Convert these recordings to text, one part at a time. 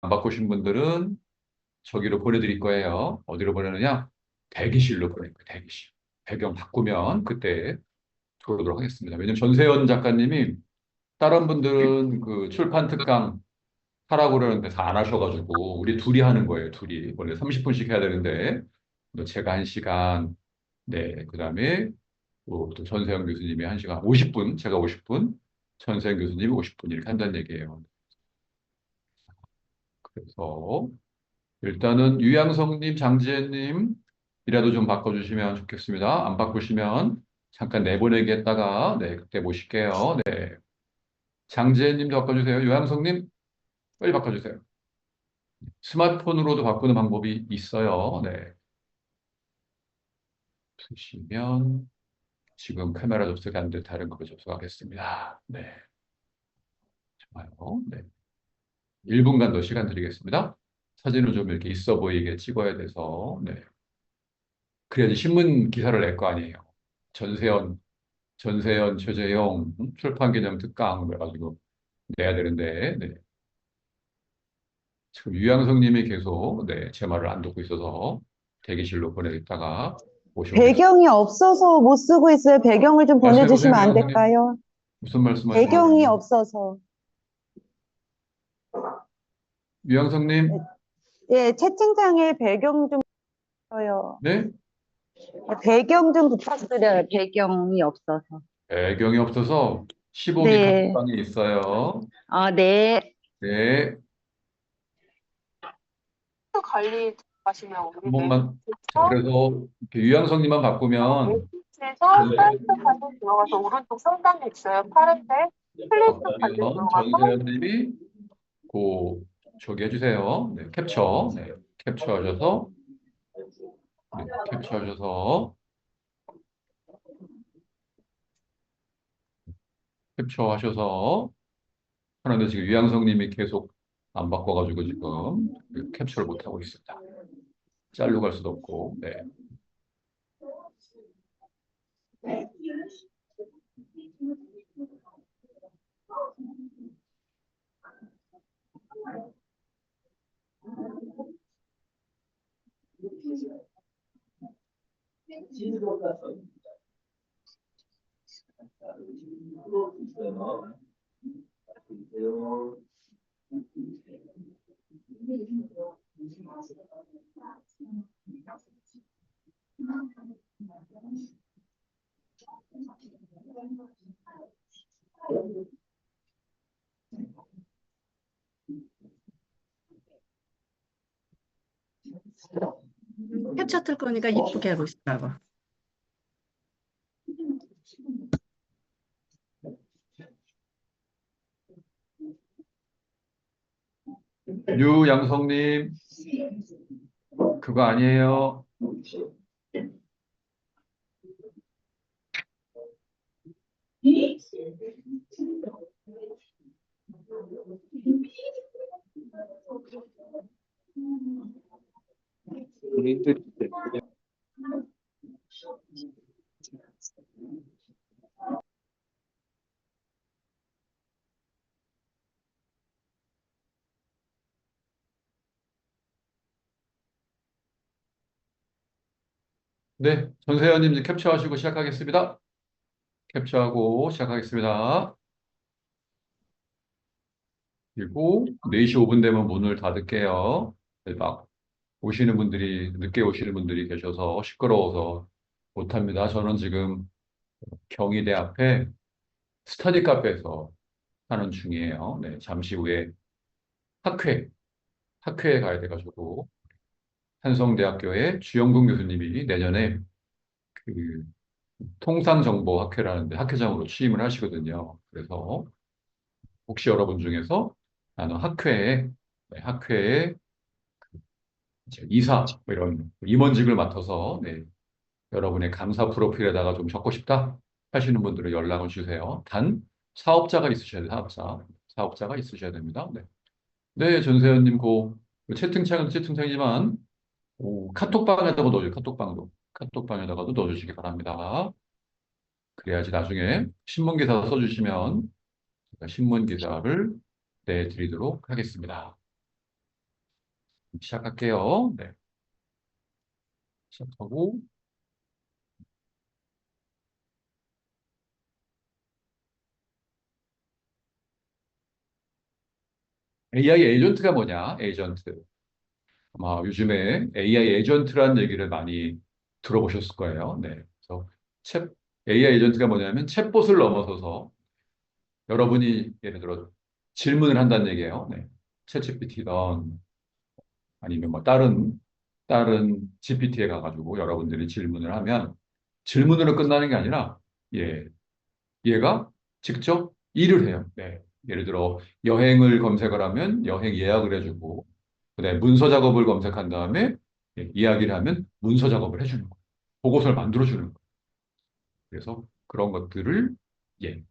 바꾸신 분들은 저기로 보내드릴 거예요. 어디로 보내느냐? 대기실로 보낼 거예요. 대기실. 배경 바꾸면 그때 들어오도록 하겠습니다. 왜냐면 전세현 작가님이 다른 분들은 그 출판 특강 하라고 그러는데 다 안 하셔가지고 우리 둘이 하는 거예요. 둘이. 원래 30분씩 해야 되는데 제가 1시간, 네, 그다음에 또 전세현 교수님이 1시간 50분, 제가 50분, 전세현 교수님이 50분 이렇게 한다는 얘기예요. 그래서 일단은 유양성님, 장지혜님이라도 좀 바꿔주시면 좋겠습니다. 안 바꾸시면 잠깐 내보내기 했다가 네, 그때 모실게요. 네. 장지혜님도 바꿔주세요. 유양성님 빨리 바꿔주세요. 스마트폰으로도 바꾸는 방법이 있어요. 네. 쓰시면 지금 카메라 접속이 안 돼 다른 걸로 접속하겠습니다. 네. 좋아요. 네. 1분간 더 시간 드리겠습니다. 사진을 좀 이렇게 있어 보이게 찍어야 돼서, 네. 그래야지 신문 기사를 낼 거 아니에요. 전세현, 최재형, 출판기념 특강 해가지고 내야 되는데, 네. 지금 유양성님이 계속, 네, 제 말을 안 듣고 있어서 대기실로 보내겠다가 모셔오겠습니다. 배경이 없어서 못 쓰고 있어요. 배경을 좀 말씀해보세요, 보내주시면 안 유양성님. 될까요? 무슨 말씀하시는 배경이 거예요? 없어서. 유양성님, 예, 채팅창에 배경 좀 써요. 네? 배경 좀 부탁드려요. 배경이 없어서. 배경이 없어서 15기 네. 카톡방에 있어요. 네. 네, 관리 하시면 한 우리는 번만. 자, 그래서 이렇게 유양성님만 바꾸면 웹시트에서 전세, 사이트 관리 들어가서 오른쪽 상단에 있어요. 파란색 플레이스 관리 바꾸면 들어가서 전세현님이 저기 해주세요. 네, 캡처. 네, 캡처하셔서, 네, 캡처하셔서, 캡처하셔서, 하는데 지금 유양성님이 계속 안 바꿔가지고 지금 캡처를 못하고 있습니다. 짤로 갈 수도 없고, 네. 캡처 틀 거니까 이쁘게 하고 있더라고. 유양성님, 그거 아니에요. 네, 전세현님 이제 캡처하시고 시작하겠습니다. 캡처하고 시작하겠습니다. 그리고 4시 5분 되면 문을 닫을게요. 네, 막 늦게 오시는 분들이 계셔서 시끄러워서 못합니다. 저는 지금 경희대 앞에 스터디 카페에서 하는 중이에요. 네, 잠시 후에 학회, 학회에 가야 돼가지고 한성대학교의 주영근 교수님이 내년에 그 통상정보학회라는데 학회장으로 취임을 하시거든요. 그래서 혹시 여러분 중에서 나는 학회에 이제 이사 뭐 이런 임원직을 맡아서 네, 여러분의 감사 프로필에다가 좀 적고 싶다 하시는 분들은 연락을 주세요. 단 사업자가 있으셔야 돼요. 사업자가 있으셔야 됩니다. 네, 네 전세현님 그 채팅창은 채팅창이지만 카톡방에다가 넣어줘요. 카톡방에다가도 넣어주시기 바랍니다. 그래야지 나중에 신문기사 써주시면 제가 신문기사를 내드리도록 하겠습니다. 시작할게요. 네. 시작하고, AI 에이전트가 뭐냐? 에이전트. 아마 요즘에 AI 에이전트라는 얘기를 많이 들어보셨을 거예요. 네. 그래서 챗, AI 에이전트가 뭐냐면 챗봇을 넘어서서 여러분이 예를 들어 질문을 한다는 얘기예요. 네. 챗GPT든 아니면 뭐 다른 GPT에 가가지고 여러분들이 질문을 하면 질문으로 끝나는 게 아니라 예, 얘가 직접 일을 해요. 네. 예를 들어 여행을 검색을 하면 여행 예약을 해주고 그다음에 문서 작업을 검색한 다음에 이야기를 하면 문서 작업을 해주는 거예요. 보고서를 만들어주는 거예요. 그래서 그런 것들을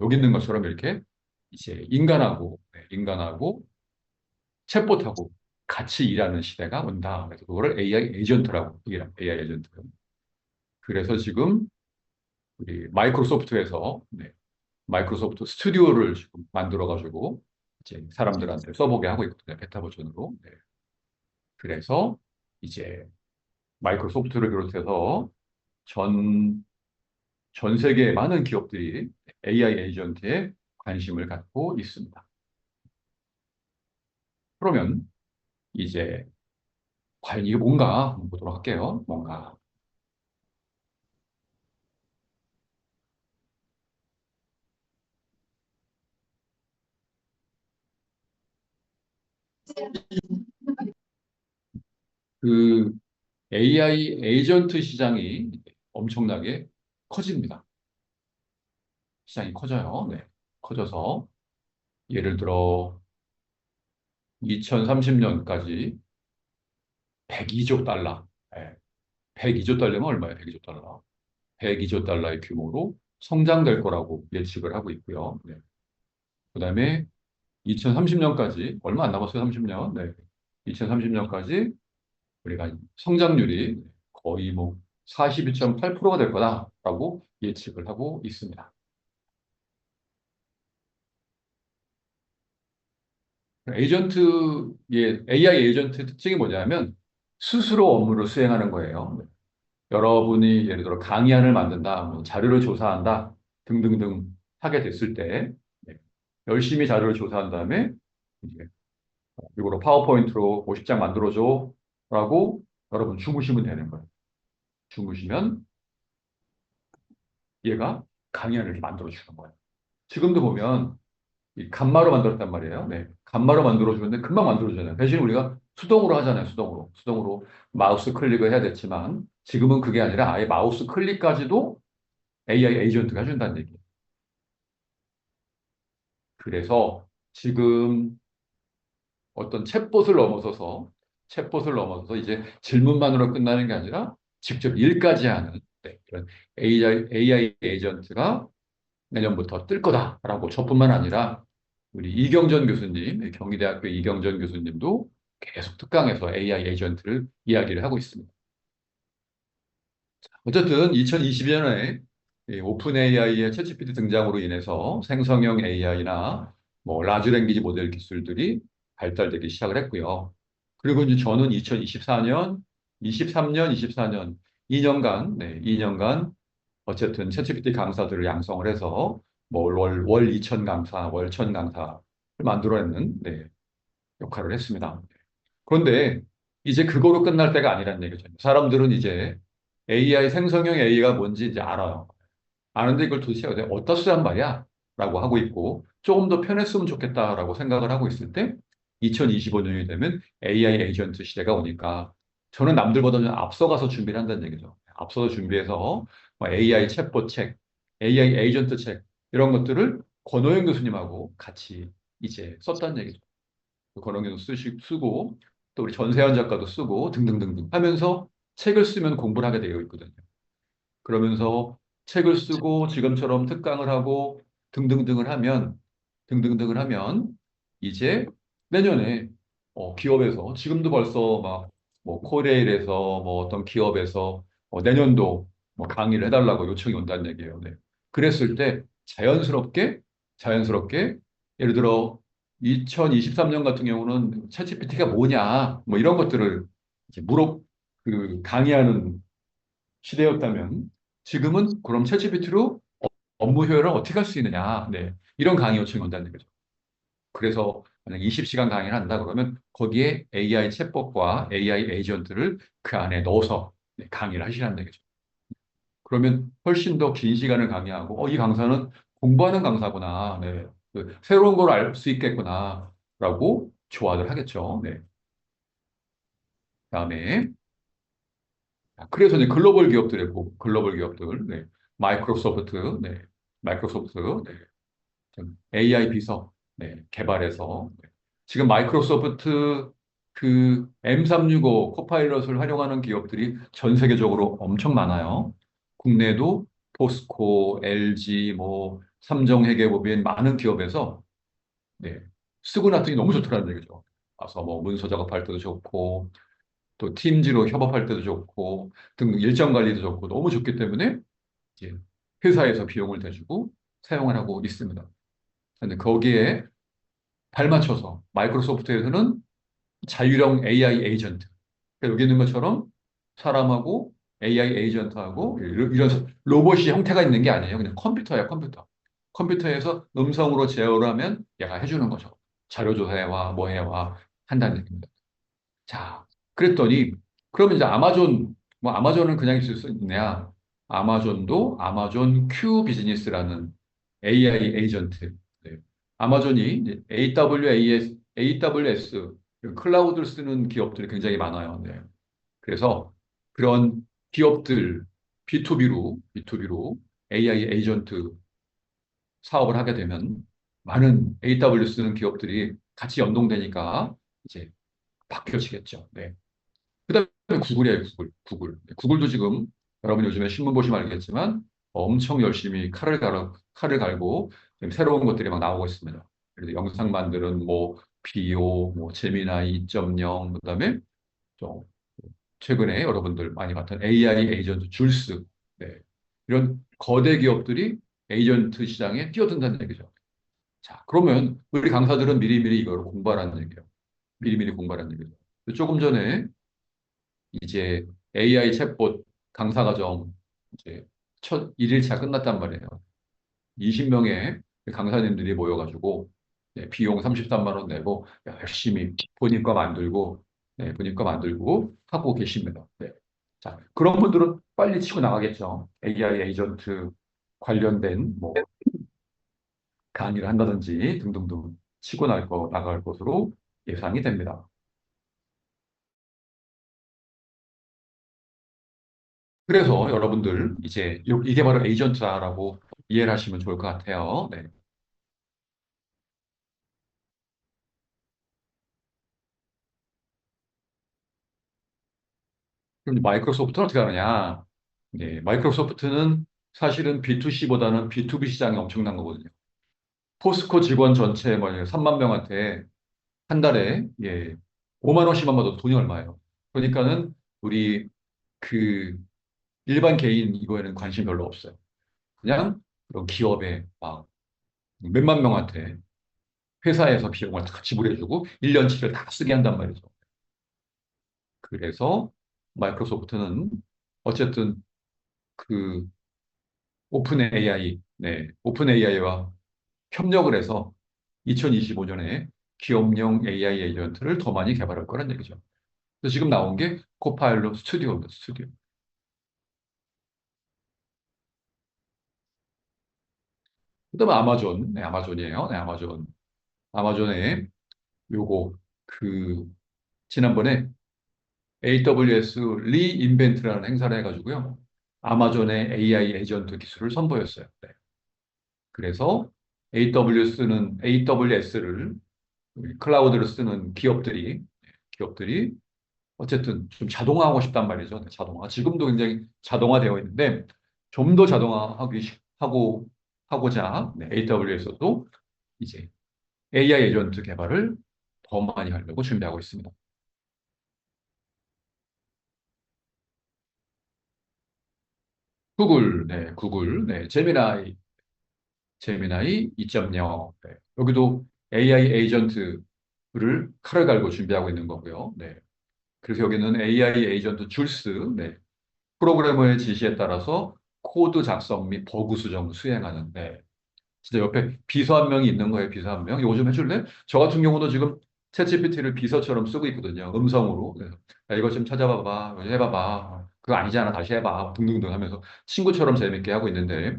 여기 있는 것처럼 이렇게 이제 인간하고 챗봇하고 같이 일하는 시대가 온다. 그래서 그거를 AI 에이전트라고 얘기해요. AI 에이전트. 그래서 지금 우리 마이크로소프트에서 마이크로소프트 스튜디오를 지금 만들어가지고 이제 사람들한테 써보게 하고 있거든요. 베타 버전으로. 네. 그래서 이제 마이크로소프트를 비롯해서 전, 전 세계의 많은 기업들이 AI 에이전트에 관심을 갖고 있습니다. 그러면 이제 과연 이게 뭔가 한번 보도록 할게요. 뭔가. 그 AI 에이전트 시장이 엄청나게 커집니다. 시장이 커져요. 네. 커져서 예를 들어 2030년까지 102조 달러. 네. 102조 달러면 얼마예요? 102조 달러. 102조 달러의 규모로 성장될 거라고 예측을 하고 있고요. 네. 그다음에 2030년까지 얼마 안 남았어요. 30년. 네. 2030년까지 우리가 성장률이 거의 뭐 42.8%가 될 거다라고 예측을 하고 있습니다. AI 에이전트 특징이 뭐냐면 스스로 업무를 수행하는 거예요. 여러분이 예를 들어 강의안을 만든다, 뭐 자료를 조사한다 등등등 하게 됐을 때 열심히 자료를 조사한 다음에 이제 이거로 파워포인트로 50장 만들어줘 라고 여러분 주무시면 되는 거예요. 주무시면 얘가 강의안을 만들어 주는 거예요. 지금도 보면 이 간마로 만들었단 말이에요. 네. 간마로 만들어주는데 금방 만들어주잖아요. 대신 우리가 수동으로 하잖아요. 수동으로. 수동으로 마우스 클릭을 해야 됐지만 지금은 그게 아니라 아예 마우스 클릭까지도 AI 에이전트가 해준다는 얘기예요. 그래서 지금 어떤 챗봇을 넘어서서 이제 질문만으로 끝나는 게 아니라 직접 일까지 하는 그런 AI 에이전트가 내년부터 뜰 거다라고 저뿐만 아니라 우리 이경전 교수님, 경희대학교 이경전 교수님도 계속 특강에서 AI 에이전트를 이야기를 하고 있습니다. 어쨌든 2022년에 오픈 AI의 챗GPT 등장으로 인해서 생성형 AI나 뭐 라지 랭귀지 모델 기술들이 발달되기 시작을 했고요. 그리고 이제 저는 2024년, 23년, 24년 2년간 어쨌든 챗GPT 강사들을 양성을 해서 뭐 월 2천 강사, 월 1천 강사를 만들어내는 역할을 했습니다. 그런데 이제 그거로 끝날 때가 아니란 얘기죠. 사람들은 이제 AI 생성형 AI가 뭔지 이제 알아요. 아는데 이걸 도대체 어디다 쓰란 말이야? 라고 하고 있고 조금 더 편했으면 좋겠다라고 생각을 하고 있을 때 2025년이 되면 AI 에이전트 시대가 오니까 저는 남들보다 좀 앞서가서 준비를 한다는 얘기죠. 앞서서 준비해서 뭐 AI 챗봇 책, AI 에이전트 책 이런 것들을 권호영 교수님하고 같이 이제 썼다는 얘기죠. 권호영 교수 쓰고 또 우리 전세현 작가도 쓰고 등등등등 하면서 책을 쓰면 공부를 하게 되어 있거든요. 그러면서 책을 쓰고 지금처럼 특강을 하고 등등등을 하면 이제 내년에 기업에서 지금도 벌써 막 뭐 코레일에서 뭐 어떤 기업에서 내년도 뭐 강의를 해달라고 요청이 온다는 얘기예요. 네. 그랬을 때 자연스럽게 예를 들어 2023년 같은 경우는 챗GPT가 뭐냐, 뭐 이런 것들을 이제 강의하는 시대였다면 지금은 그럼 챗GPT로 업무 효율을 어떻게 할 수 있느냐, 네, 이런 강의 요청이 온다는 거죠. 그래서 만약 20시간 강의를 한다 그러면 거기에 AI 챗봇과 AI 에이전트를 그 안에 넣어서 네, 강의를 하시라는 얘기죠. 그러면 훨씬 더 긴 시간을 강의하고, 이 강사는 공부하는 강사구나. 네. 새로운 걸 알 수 있겠구나. 라고 좋아들 하겠죠. 네. 그다음에, 그래서 이제 글로벌 기업들, 네. 마이크로소프트, 네. 마이크로소프트, 네. AI 비서, 네. 개발해서, 네. 지금 마이크로소프트 그 M365 코파일럿을 활용하는 기업들이 전 세계적으로 엄청 많아요. 국내도 포스코, LG, 뭐 삼성회계법인 많은 기업에서 네, 쓰고 났더니 너무 좋더라는 얘기죠. 와서 뭐 문서 작업할 때도 좋고 또 팀지로 협업할 때도 좋고 등등 일정 관리도 좋고 너무 좋기 때문에 이제 회사에서 비용을 대주고 사용을 하고 있습니다. 근데 거기에 발맞춰서 마이크로소프트에서는 자율형 AI 에이전트. 그러니까 여기 있는 것처럼 사람하고 AI 에이전트하고 이런 로봇이 형태가 있는 게 아니에요. 그냥 컴퓨터야, 컴퓨터. 컴퓨터에서 음성으로 제어를 하면 얘가 해주는 거죠. 자료 조사해와, 뭐 해와 한다는 얘기입니다. 자, 그랬더니, 그러면 이제 뭐 아마존은 그냥 있을 수 있냐? 아마존도 아마존 큐 비즈니스라는 AI 에이전트. 네. 아마존이 이제 AWS, 클라우드를 쓰는 기업들이 굉장히 많아요. 네. 그래서 그런 기업들 B2B로 AI 에이전트 사업을 하게 되면 많은 AWS 쓰는 기업들이 같이 연동되니까 이제 바뀌어지겠죠. 네. 그다음에 구글이에요, 구글. 네, 구글도 지금 여러분 요즘에 신문 보시면 알겠지만 엄청 열심히 칼을 갈고 지금 새로운 것들이 막 나오고 있습니다. 그래서 영상 만드는 뭐 비오, 뭐 제미나이 2.0, 그다음에 좀 최근에 여러분들 많이 봤던 AI 에이전트 줄스, 네. 이런 거대 기업들이 에이전트 시장에 뛰어든다는 얘기죠. 자, 그러면 우리 강사들은 미리미리 이걸 공부하라는 얘기예요. 미리미리 공부하라는 얘기죠. 조금 전에 이제 AI 챗봇 강사 과정 이제 첫 1일차 끝났단 말이에요. 20명의 강사님들이 모여가지고 네, 비용 33만 원 내고 열심히 본인과 만들고 본인과 만들고 하고 계십니다. 네. 자, 그런 분들은 빨리 치고 나가겠죠. AI 에이전트 관련된 뭐 강의를 한다든지 등등등 치고 나갈 것으로 예상이 됩니다. 그래서 여러분들 이제 이게 바로 에이전트다라고 이해를 하시면 좋을 것 같아요. 네. 그럼 마이크로소프트는 어떻게 하느냐? 네, 마이크로소프트는 사실은 B2C보다는 B2B 시장이 엄청난 거거든요. 포스코 직원 전체 뭐 3만 명한테 한 달에 5만 원씩만 받아도 돈이 얼마예요? 그러니까는 우리 그 일반 개인 이거에는 관심 별로 없어요. 그냥 그런 기업에 막 몇만 명한테 회사에서 비용을 다 지불해주고 1년치를 다 쓰게 한단 말이죠. 그래서 마이크로소프트는 어쨌든 그 오픈 AI와 협력을 해서 2025년에 기업용 AI 에이전트를 더 많이 개발할 거란 얘기죠. 그래서 지금 나온 게 코파일럿 스튜디오입니다, 스튜디오. 그다음에 아마존이에요. 네, 아마존. 아마존에 요거 그 지난번에 AWS 리인벤트라는 행사를 해가지고요. 아마존의 AI 에이전트 기술을 선보였어요. 네. 그래서 AWS를 클라우드를 쓰는 기업들이 어쨌든 좀 자동화하고 싶단 말이죠. 네, 자동화. 지금도 굉장히 자동화되어 있는데 좀 더 하고자 AWS도 이제 AI 에이전트 개발을 더 많이 하려고 준비하고 있습니다. 구글, 제미나이 2.0. 네. 여기도 AI 에이전트를 칼을 갈고 준비하고 있는 거고요. 네. 그래서 여기는 AI 에이전트 줄스, 네. 프로그래머의 지시에 따라서 코드 작성 및 버그 수정을 수행하는, 네. 진짜 옆에 비서 한 명이 있는 거예요, 비서 한 명. 이거 좀 해줄래? 저 같은 경우도 지금 챗GPT를 비서처럼 쓰고 있거든요, 음성으로. 그래서 야, 이거 좀 찾아봐봐, 이거 해봐봐. 그거 아니잖아, 다시 해봐. 등등등 하면서 친구처럼 재밌게 하고 있는데,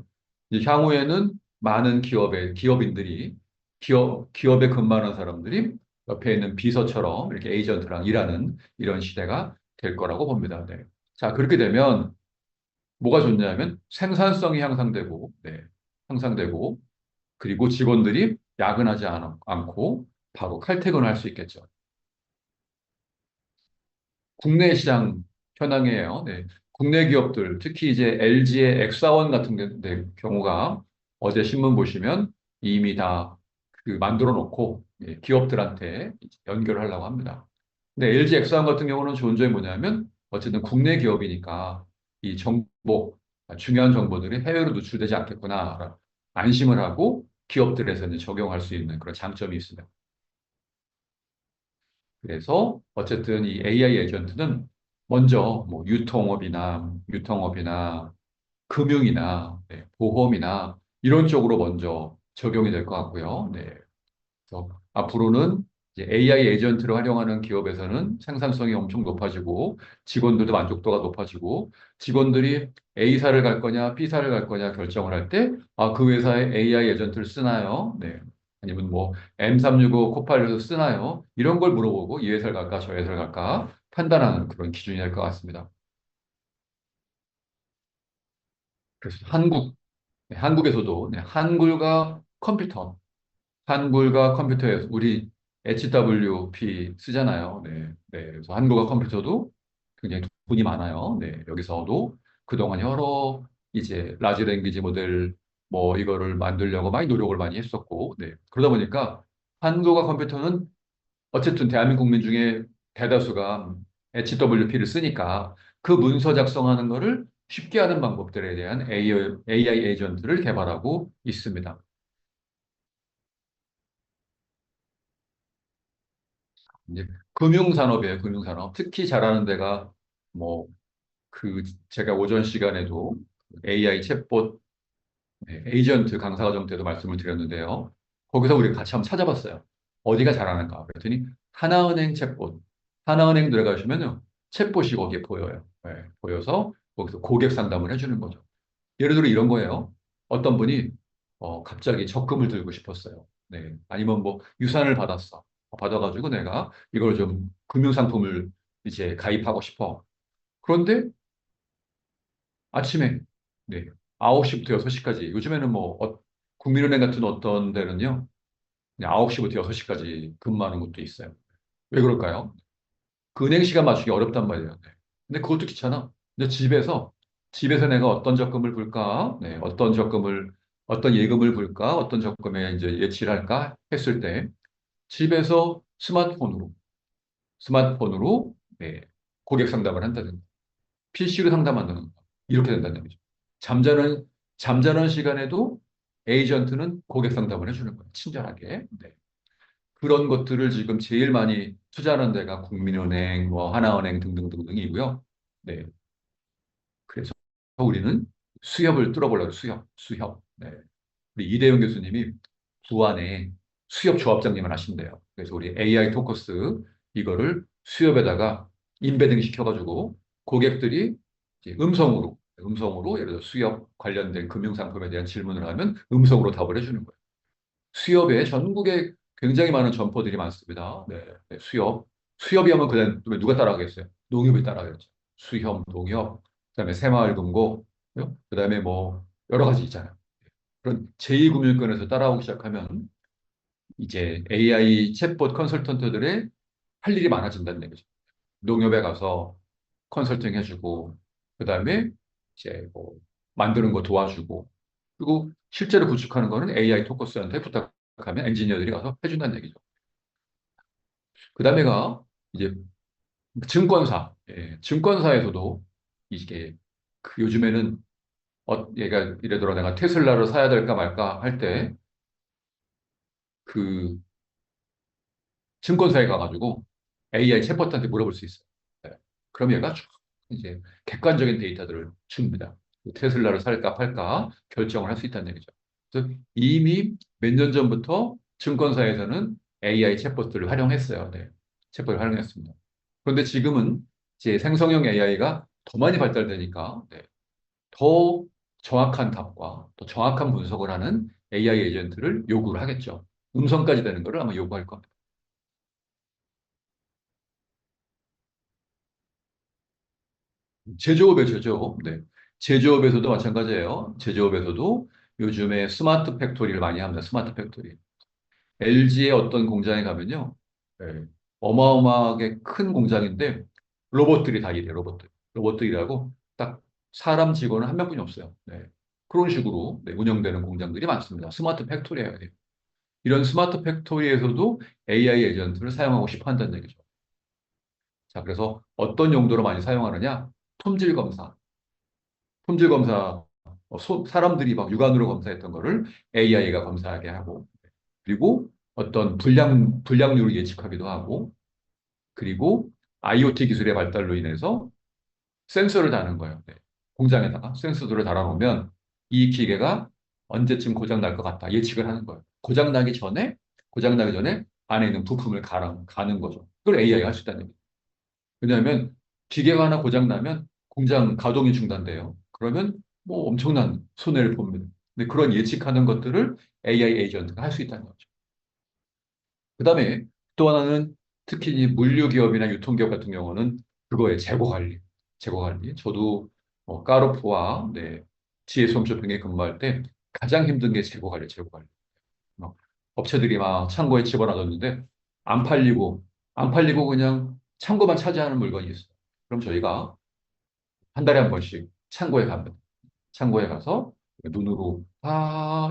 이제 향후에는 많은 기업인들이, 기업에 근무하는 사람들이 옆에 있는 비서처럼 이렇게 에이전트랑 일하는 이런 시대가 될 거라고 봅니다. 네. 자, 그렇게 되면 뭐가 좋냐면 생산성이 향상되고, 네, 향상되고, 그리고 직원들이 야근하지 않고 바로 칼퇴근을 할 수 있겠죠. 국내 시장 현황이에요. 네. 국내 기업들, 특히 이제 LG의 엑사원 같은 경우가 어제 신문 보시면 이미 다 그 만들어 놓고 예, 기업들한테 이제 연결을 하려고 합니다. 근데 LG 엑사원 같은 경우는 좋은 점이 뭐냐면 어쨌든 국내 기업이니까 이 정보, 중요한 정보들이 해외로 노출되지 않겠구나 안심을 하고 기업들에서는 적용할 수 있는 그런 장점이 있습니다. 그래서 어쨌든 이 AI 에이전트는 먼저 뭐 유통업이나 금융이나 네, 보험이나 이런 쪽으로 먼저 적용이 될 것 같고요. 네. 그래서 앞으로는 이제 AI 에이전트를 활용하는 기업에서는 생산성이 엄청 높아지고 직원들도 만족도가 높아지고 직원들이 A사를 갈 거냐 B사를 갈 거냐 결정을 할 때 아, 그 회사에 AI 에이전트를 쓰나요? 네. 아니면 뭐 M365 코파일럿을 쓰나요? 이런 걸 물어보고 이 회사를 갈까 저 회사를 갈까 판단하는 그런 기준이 될 것 같습니다. 그래서 한국에서도 네, 한글과 컴퓨터에서 우리 HWP 쓰잖아요. 네, 네. 그래서 한글과 컴퓨터도 굉장히 돈이 많아요. 네, 여기서도 그동안 여러 이제 라지 랭귀지 모델 뭐 이거를 만들려고 많이 노력을 많이 했었고, 네. 그러다 보니까 한글과 컴퓨터는 어쨌든 대한민국 국민 중에 대다수가 HWP를 쓰니까 그 문서 작성하는 거를 쉽게 하는 방법들에 대한 AI 에이전트를 개발하고 있습니다. 이제 금융산업이에요, 금융산업. 특히 잘하는 데가 뭐 그 제가 오전 시간에도 AI 챗봇 에이전트 강사과정 때도 말씀을 드렸는데요. 거기서 우리가 같이 한번 찾아봤어요. 어디가 잘하는가? 그랬더니 하나은행 챗봇. 하나은행 들어가시면요. 챗봇이 거기에 보여요. 네, 보여서 거기서 고객 상담을 해주는 거죠. 예를 들어 이런 거예요. 어떤 분이 갑자기 적금을 들고 싶었어요. 네. 아니면 뭐 유산을 받았어. 받아가지고 내가 이걸 좀 금융상품을 이제 가입하고 싶어. 그런데 아침에 네. 9시부터 6시까지 요즘에는 뭐 국민은행 같은 어떤 데는요. 그냥 9시부터 6시까지 근무하는 곳도 있어요. 왜 그럴까요? 그 은행 시간 맞추기 어렵단 말이에요. 네. 근데 그것도 귀찮아. 근데 집에서 내가 어떤 적금을 불까? 네, 어떤 예금을 불까? 어떤 적금에 이제 예치를 할까? 했을 때 집에서 스마트폰으로 네, 고객 상담을 한다든가 PC로 상담한다는 거. 이렇게 된다는 얘기죠. 잠자는, 잠자는 시간에도 에이전트는 고객 상담을 해주는 거예요. 친절하게. 네. 그런 것들을 지금 제일 많이 투자하는 데가 국민은행, 뭐 하나은행 등등등등이고요. 네. 그래서 우리는 수협을 뚫어보려고 수협. 네. 우리 이대용 교수님이 부안에 수협 조합장님을 하신대요. 그래서 우리 AI 토커스 이거를 수협에다가 인베딩 시켜가지고 고객들이 이제 음성으로 예를 들어 수협 관련된 금융상품에 대한 질문을 하면 음성으로 답을 해주는 거예요. 수협에 전국에 굉장히 많은 점포들이 많습니다. 네, 네, 수협이 하면 그다음 또 누가 따라하겠어요? 농협이 따라하겠죠. 수협, 농협, 그다음에 새마을금고, 그다음에 뭐 여러 가지 있잖아요. 그런 제2금융권에서 따라오기 시작하면 이제 AI 챗봇 컨설턴트들의 할 일이 많아진다는 얘기죠. 농협에 가서 컨설팅 해주고, 그 다음에 이제 뭐 만드는 거 도와주고, 그리고 실제로 구축하는 거는 AI 토커스한테 부탁하면 엔지니어들이 가서 해준다는 얘기죠. 그 다음에가 이제 증권사에서도 이게 요즘에는 얘가 이래 들어 내가 테슬라를 사야 될까 말까 할때 증권사에 가가지고 AI 챗봇한테 물어볼 수 있어요. 네. 그럼 얘가 쭉 이제 객관적인 데이터들을 줍니다. 테슬라를 살까 팔까 결정을 할 수 있다는 얘기죠. 그래서 이미 몇 년 전부터 증권사에서는 AI 챗봇들을 활용했어요. 네. 챗봇을 활용했습니다. 그런데 지금은 이제 생성형 AI가 더 많이 발달되니까 네. 더 정확한 답과 더 정확한 분석을 하는 AI 에이전트를 요구를 하겠죠. 음성까지 되는 거를 아마 요구할 겁니다. 제조업의 제조업. 네. 제조업에서도 마찬가지예요. 제조업에서도 요즘에 스마트 팩토리를 많이 합니다. 스마트 팩토리. LG의 어떤 공장에 가면요. 네. 어마어마하게 큰 공장인데 로봇들이 다 일해요. 로봇들. 로봇들이라고 딱 사람 직원은 한 명뿐이 없어요. 네. 그런 식으로 네, 운영되는 공장들이 많습니다. 스마트 팩토리예요. 네. 이런 스마트 팩토리에서도 AI 에이전트를 사용하고 싶어 한다는 얘기죠. 자, 그래서 어떤 용도로 많이 사용하느냐? 품질 검사. 품질 검사, 사람들이 막 육안으로 검사했던 거를 AI가 검사하게 하고, 그리고 어떤 불량률을 예측하기도 하고, 그리고 IoT 기술의 발달로 인해서 센서를 다는 거예요. 네. 공장에다가 센서들을 달아놓으면 이 기계가 언제쯤 고장 날 것 같다 예측을 하는 거예요. 고장 나기 전에 안에 있는 부품을 가는 거죠. 그걸 AI가 할 수 있다는 얘기예요. 왜냐하면 기계가 하나 고장 나면 공장 가동이 중단돼요. 그러면 뭐 엄청난 손해를 봅니다. 근데 그런 예측하는 것들을 AI 에이전트가 할 수 있다는 거죠. 그다음에 또 하나는 특히 이 물류 기업이나 유통기업 같은 경우는 그거의 재고 관리. 재고 관리. 저도 까르푸와 네, GS 홈쇼핑에 근무할 때 가장 힘든 게 재고 관리, 재고 관리. 막 업체들이 막 창고에 집어넣었는데 안 팔리고 안 팔리고 그냥 창고만 차지하는 물건이 있어요. 그럼 저희가 한 달에 한 번씩 창고에 갑니다. 창고에 가서 눈으로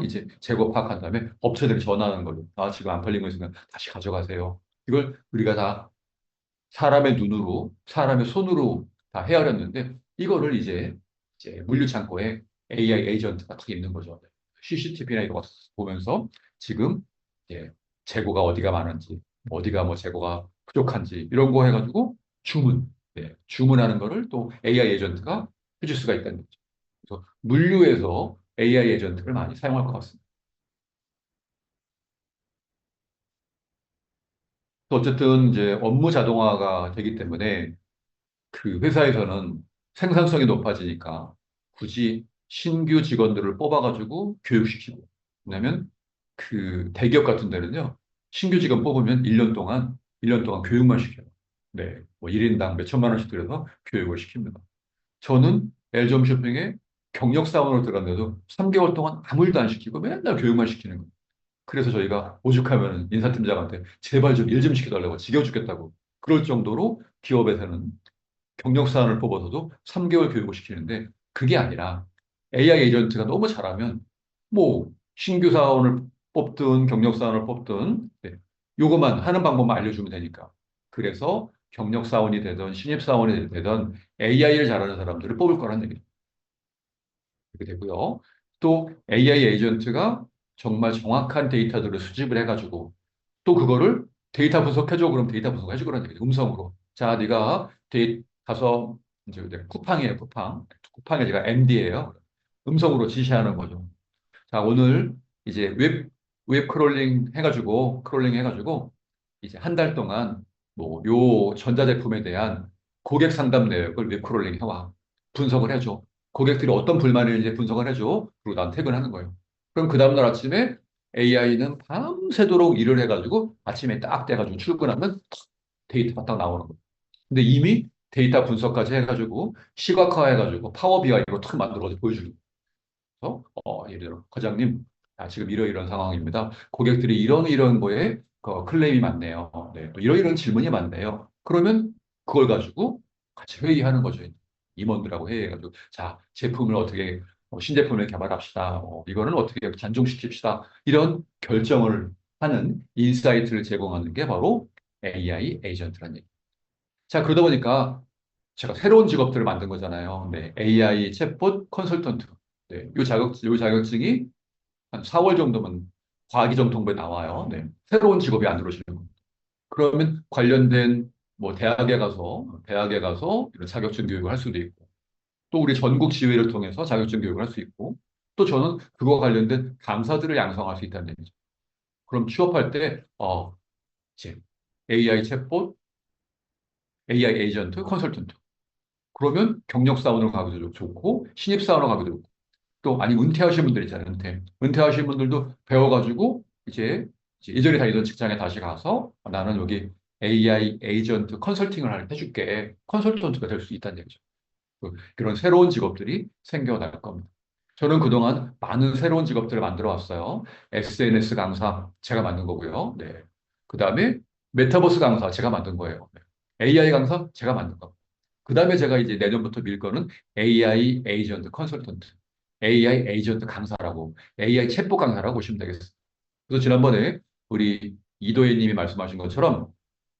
이제 재고 파악한 다음에 업체들이 전화하는 걸로 지금 안 팔린 거 있으면 다시 가져가세요. 이걸 우리가 다 사람의 눈으로 사람의 손으로 다 헤아렸는데 이거를 이제 물류 창고에 AI 에이전트가 딱 있는 거죠. CCTV나 이런 거 보면서 지금 이제 재고가 어디가 많은지 어디가 뭐 재고가 부족한지 이런 거 해가지고 주문하는 거를 또 AI 에이전트가 해줄 수가 있다는 거죠. 그래서 물류에서 AI 에이전트를 많이 사용할 것 같습니다. 또 어쨌든 이제 업무 자동화가 되기 때문에 그 회사에서는 생산성이 높아지니까 굳이 신규 직원들을 뽑아가지고 교육시키고. 왜냐면 그 대기업 같은 데는요, 신규 직원 뽑으면 1년 동안 교육만 시켜요. 네. 뭐 1인당 몇 천만 원씩 들여서 교육을 시킵니다. 저는 LG 쇼핑에 경력 사원으로 들어갔는데도 3개월 동안 아무 일도 안 시키고 맨날 교육만 시키는 거예요. 그래서 저희가 오죽하면 인사팀장한테 제발 좀 일 좀 시켜달라고 지겨 죽겠다고 그럴 정도로 기업에서는 경력 사원을 뽑아서도 3개월 교육을 시키는데 그게 아니라 AI 에이전트가 너무 잘하면 뭐 신규 사원을 뽑든 경력 사원을 뽑든 네, 요것만 하는 방법만 알려주면 되니까 그래서 경력 사원이 되든 신입 사원이 되든 AI를 잘하는 사람들을 뽑을 거라는 얘기죠. 그렇게 되고요. 또 AI 에이전트가 정말 정확한 데이터들을 수집을 해가지고 또 그거를 데이터 분석해줘. 그럼 데이터 분석해줘. 그런 얘기죠. 음성으로. 자, 네가 가서 이제 쿠팡이에요. 쿠팡에 제가 MD예요. 음성으로 지시하는 거죠. 자, 오늘 이제 크롤링 해가지고 이제 한 달 동안 뭐 요 전자제품에 대한 고객 상담 내역을 웹 크롤링 해와. 분석을 해줘. 고객들이 어떤 불만이 있는지 분석을 해줘. 그리고 난 퇴근하는 거예요. 그럼 그 다음날 아침에 AI는 밤새도록 일을 해가지고 아침에 딱 돼가지고 출근하면 데이터가 딱 나오는 거예요. 근데 이미 데이터 분석까지 해가지고 시각화해가지고 파워 BI로 탁 만들어서 보여주는 거예요. 예를 들어 과장님, 지금 이런 상황입니다. 고객들이 이런 거에 클레임이 많네요. 네, 또 이런 질문이 많네요. 그러면 그걸 가지고 같이 회의하는 거죠. 임원들하고 회의해가지고 자 제품을 어떻게 신제품을 개발합시다. 이거는 어떻게 단종시킵시다. 이런 결정을 하는 인사이트를 제공하는 게 바로 AI 에이전트라는 얘기. 자, 그러다 보니까 제가 새로운 직업들을 만든 거잖아요. 네, AI 챗봇 컨설턴트. 네, 요 자격증이 한 4월 정도면 과기정통부에 나와요. 네, 새로운 직업이 안 들어오시는 겁니다. 그러면 관련된 뭐 대학에 가서 이런 자격증 교육을 할 수도 있고, 또 우리 전국 지회를 통해서 자격증 교육을 할 수 있고, 또 저는 그거와 관련된 강사들을 양성할 수 있다는 얘기죠. 그럼 취업할 때, 이제 AI 챗봇, AI 에이전트, 컨설턴트. 그러면 경력 사원으로 가기도 좋고, 신입 사원으로 가기도 좋고, 또 아니 은퇴하신 분들 있잖아요. 은퇴하신 분들도 배워가지고 이제 예전에 다니던 직장에 다시 가서 나는 여기 AI 에이전트 컨설팅을 해줄게. 컨설턴트가 될 수 있다는 얘기죠. 그런 새로운 직업들이 생겨날 겁니다. 저는 그동안 많은 새로운 직업들을 만들어 왔어요. SNS 강사 제가 만든 거고요. 네. 그다음에 메타버스 강사 제가 만든 거예요. 네. AI 강사 제가 만든 거. 그다음에 제가 이제 내년부터 밀 거는 AI 에이전트 컨설턴트, AI 에이전트 강사라고, AI 챗봇 강사라고 보시면 되겠습니다. 그래서 지난번에 우리 이도혜 님이 말씀하신 것처럼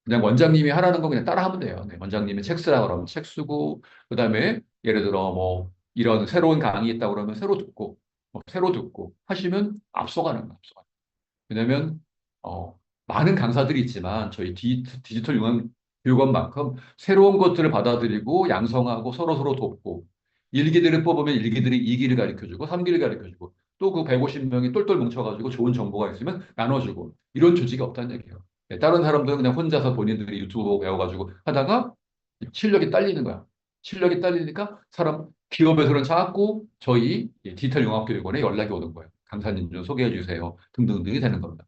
그냥 원장님이 하라는 거 그냥 따라 하면 돼요. 네, 원장님이 책 쓰라 그러면 책 쓰고, 그다음에 예를 들어 뭐 이런 새로운 강의 있다 그러면 새로 듣고 하시면 앞서가는 거예요. 앞서가는. 왜냐면 많은 강사들이 있지만 저희 디지털 교육원만큼 새로운 것들을 받아들이고 양성하고 서로 돕고, 일기들을 뽑으면 일기들이 2기를 가르쳐주고 3기를 가르쳐주고, 또 그 150명이 똘똘 뭉쳐가지고 좋은 정보가 있으면 나눠주고, 이런 조직이 없다는 얘기예요. 네, 다른 사람들은 그냥 혼자서 본인들이 유튜브 보고 배워가지고 하다가 실력이 딸리는 거야. 실력이 딸리니까 기업에서는 자꾸 저희 디지털 융합교육원에 연락이 오는 거예요. 강사님 좀 소개해 주세요. 등등등이 되는 겁니다.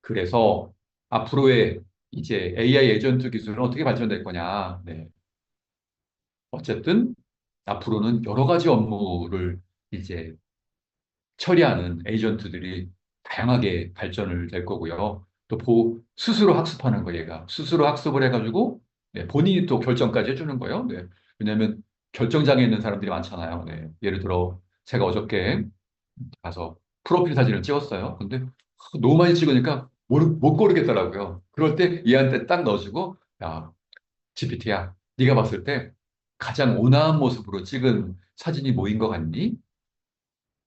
그래서 앞으로의 이제 AI 에이전트 기술은 어떻게 발전될 거냐. 네. 어쨌든 앞으로는 여러 가지 업무를 이제 처리하는 에이전트들이 다양하게 발전을 될 거고요. 또 스스로 학습하는 거 얘가 스스로 학습을 해가지고 네, 본인이 또 결정까지 해주는 거예요. 네. 왜냐하면 결정장애 있는 사람들이 많잖아요. 네. 예를 들어 제가 어저께 가서 프로필 사진을 찍었어요. 근데 너무 많이 찍으니까 못 고르겠더라고요. 그럴 때 얘한테 딱 넣어주고, 야, GPT야, 네가 봤을 때 가장 온화한 모습으로 찍은 사진이 뭐인 것 같니?